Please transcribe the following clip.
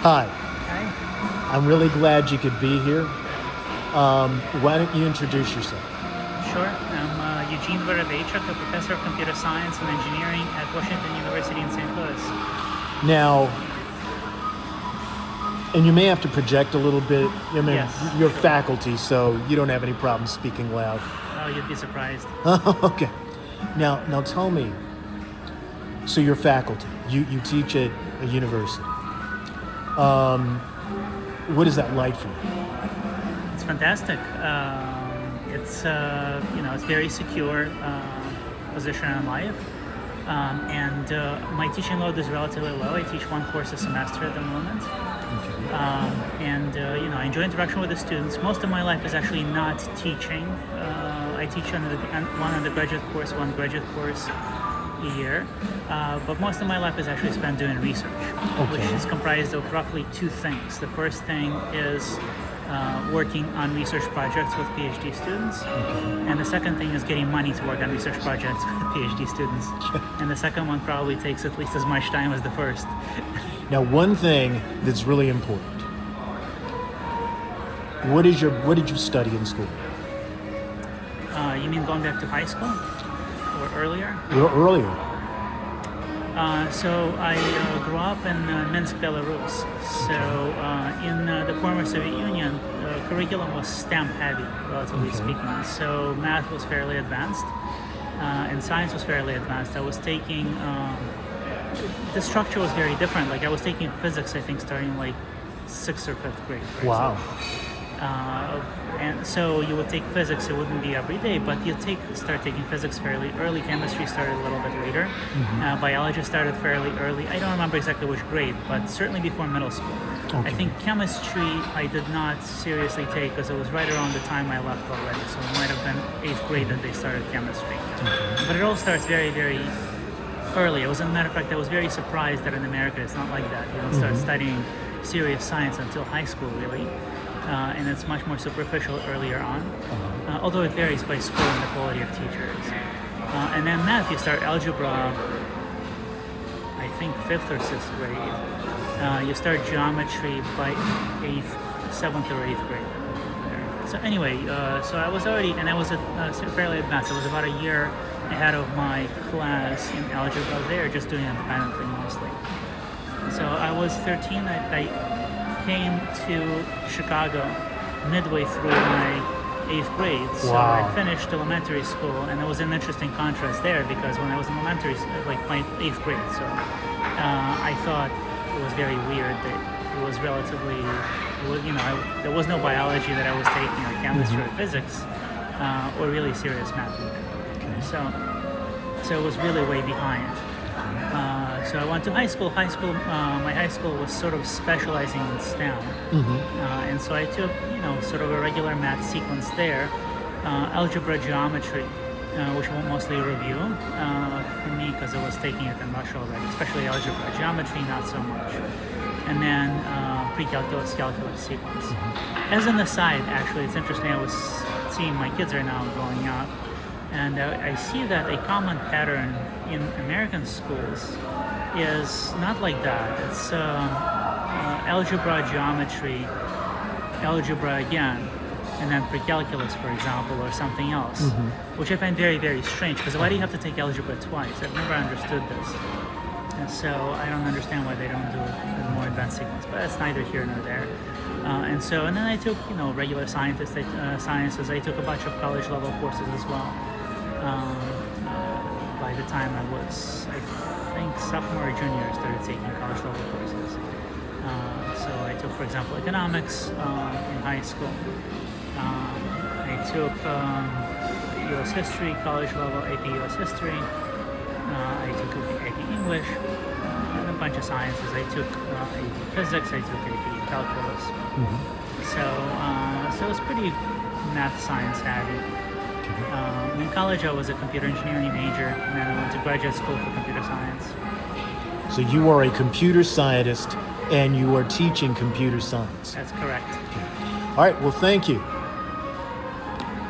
Hi. Hi. I'm really glad you could be here. Why don't you introduce yourself? Sure. I'm Eugene Vorobeychik, a professor of computer science and engineering at Washington University in St. Louis. Now, and you may have to project a little bit. I mean, Yes, you're sure. faculty, so you don't have any problem speaking loud. Oh, you'd be surprised. Okay. Now tell me. So you're faculty. You teach at a university. What is that like for you? It's fantastic. It's very secure position in life. And my teaching load is relatively low. I teach one course a semester at the moment. Okay. I enjoy interaction with the students. Most of my life is actually not teaching. I teach one undergraduate course, one graduate course a year. But most of my life is actually spent doing research, which Okay. is comprised of roughly two things. The first thing is working on research projects with PhD students. And the second thing is getting money to work on research projects with PhD students. And the second one probably takes at least as much time as the first. Now, one thing that's really important. What did you study in school? You mean going back to high school or earlier? Earlier. So I grew up in Minsk, Belarus. So in the former Soviet Union, the curriculum was STEM heavy, relatively speaking. So math was fairly advanced, and science was fairly advanced. I was taking the structure was very different. Like I was taking physics, I think, starting like 6th or 5th grade. Right? Wow. And so you would take physics. It wouldn't be every day, but you start taking physics fairly early. Chemistry started a little bit later. Biology started fairly early. I don't remember exactly which grade, but certainly before middle school. Okay. I think chemistry I did not seriously take because it was right around the time I left already. So it might have been 8th grade that they started chemistry. But it all starts very, very early. As a matter of fact, I was very surprised that in America it's not like that. You don't start studying serious science until high school, really. And it's much more superficial earlier on, although it varies by school and the quality of teachers. And then math, you start algebra, I think 5th or 6th grade. You start geometry by 7th or 8th grade. So anyway, so I was already, and I was fairly advanced. I was about a year ahead of my class in algebra there, just doing it independently mostly. So I was 13, I came to Chicago midway through my 8th grade. So Wow. I finished elementary school, and there was an interesting contrast there because when I was in elementary, like my 8th grade, so I thought it was very weird that it was relatively, there was no biology that I was taking, or chemistry or physics, or really serious math either. So it was really way behind. So I went to high school. My high school was sort of specializing in STEM, and so I took, sort of a regular math sequence there, algebra, geometry, which was mostly review for me because I was taking it in Russia already, especially algebra. Geometry, not so much, and then pre-calculus, calculus sequence. As an aside, actually, it's interesting. I was seeing my kids are now growing up. And I see that a common pattern in American schools is not like that. It's algebra, geometry, algebra again, and then pre-calculus, for example, or something else, which I find very, very strange, because why do you have to take algebra twice? I've never understood this. And so I don't understand why they don't do it in a more advanced sequence, but it's neither here nor there. And then I took, regular sciences. I took a bunch of college level courses as well. By the time I was, I think, sophomore or junior, I started taking college level courses. So I took, for example, economics in high school. I took U.S. history, college level, AP U.S. history. I took AP English, and a bunch of sciences. I took AP physics, I took AP calculus. So it was pretty math science heavy. In college, I was a computer engineering major, and then I went to graduate school for computer science. So you are a computer scientist and you are teaching computer science. That's correct. All right, well, thank you.